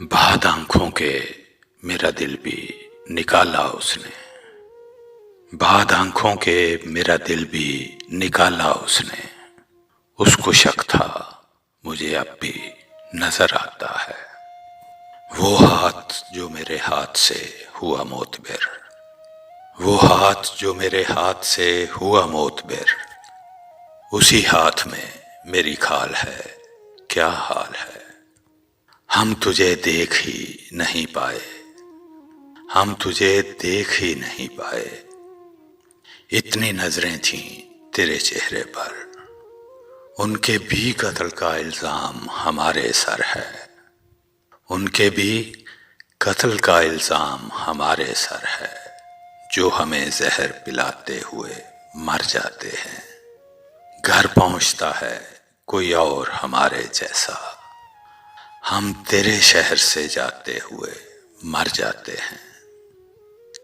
बाद आंखों के मेरा दिल भी निकाला उसने। बाद आंखों के मेरा दिल भी निकाला उसने। उसको शक था मुझे अब भी नजर आता है। वो हाथ जो मेरे हाथ से हुआ मोतबर, वो हाथ जो मेरे हाथ से हुआ मोतबर, उसी हाथ में मेरी खाल है, क्या हाल है। हम तुझे देख ही नहीं पाए, हम तुझे देख ही नहीं पाए। इतनी नजरें थीं तेरे चेहरे पर, उनके भी कत्ल का इल्जाम हमारे सर है। उनके भी कत्ल का इल्जाम हमारे सर है। जो हमें जहर पिलाते हुए मर जाते हैं। घर पहुंचता है कोई और हमारे जैसा, हम तेरे शहर से जाते हुए मर जाते हैं।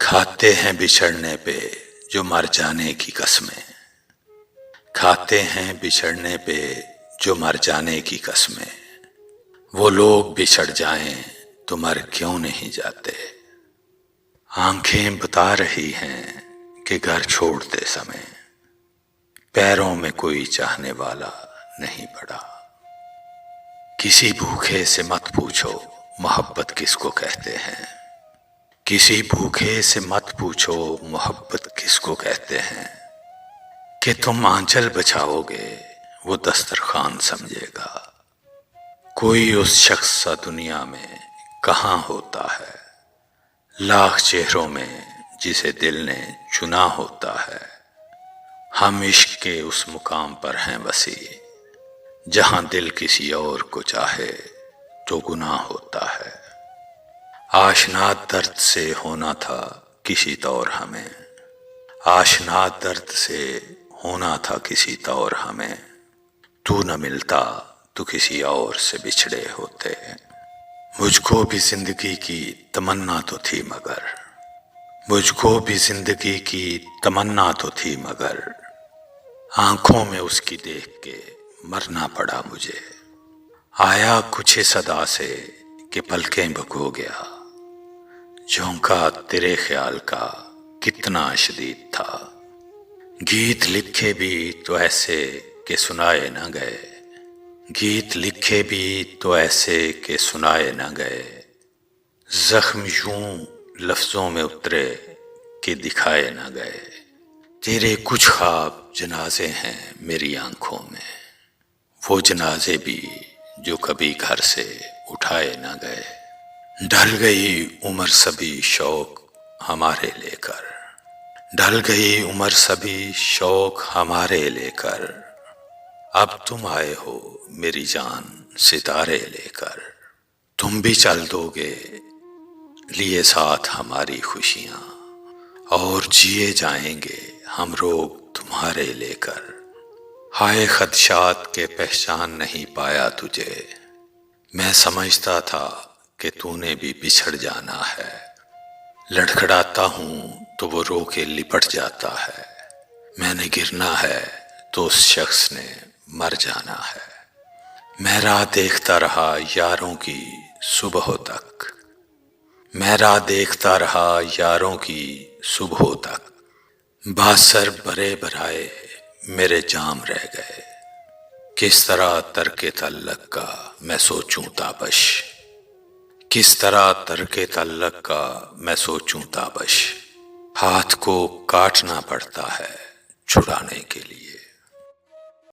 खाते हैं बिछड़ने पे जो मर जाने की कसमें, खाते हैं बिछड़ने पे जो मर जाने की कसमें। वो लोग बिछड़ जाएं तो मर क्यों नहीं जाते। आंखें बता रही हैं कि घर छोड़ते समय पैरों में कोई चाहने वाला नहीं पड़ा। किसी भूखे से मत पूछो मोहब्बत किसको कहते हैं। किसी भूखे से मत पूछो मोहब्बत किसको कहते हैं। कि तुम आंचल बचाओगे वो दस्तरखान समझेगा। कोई उस शख्स सा दुनिया में कहाँ होता है। लाख चेहरों में जिसे दिल ने चुना होता है। हम इश्क के उस मुकाम पर हैं बसी, जहां दिल किसी और को चाहे तो गुनाह होता है। आशना दर्द से होना था किसी तौर हमें, आशना दर्द से होना था किसी तौर हमें। तू न मिलता तो किसी और से बिछड़े होते। मुझको भी जिंदगी की तमन्ना तो थी मगर, मुझको भी जिंदगी की तमन्ना तो थी मगर, आंखों में उसकी देख के मरना पड़ा मुझे। आया कुछ सदा से कि पलकें भगो गया, झोंका तेरे ख्याल का कितना शदीद था। गीत लिखे भी तो ऐसे कि सुनाए न गए, गीत लिखे भी तो ऐसे कि सुनाए न गए। जख्म यूं लफ्जों में उतरे कि दिखाए न गए। तेरे कुछ ख्वाब जनाजे हैं मेरी आंखों में, वो जनाजे भी जो कभी घर से उठाए न गए। ढल गई उम्र सभी शौक हमारे लेकर, ढल गई उम्र सभी शौक हमारे लेकर। अब तुम आए हो मेरी जान सितारे लेकर। तुम भी चल दोगे लिए साथ हमारी खुशियां, और जिए जाएंगे हम रोग तुम्हारे लेकर। हाय खदशात के पहचान नहीं पाया तुझे, मैं समझता था कि तूने भी बिछड़ जाना है। लड़खड़ाता हूँ तो वो रो के लिपट जाता है। मैंने गिरना है तो उस शख्स ने मर जाना है। मैं राह देखता रहा यारों की सुबह तक, मैं राह देखता रहा यारों की सुबह तक। बासर बरे बराए मेरे जाम रह गए। किस तरह तरके तल्लक का मैं सोचूं ताबश, किस तरह तरके तल्लक का मैं सोचूं ताबश। हाथ को काटना पड़ता है छुड़ाने के लिए।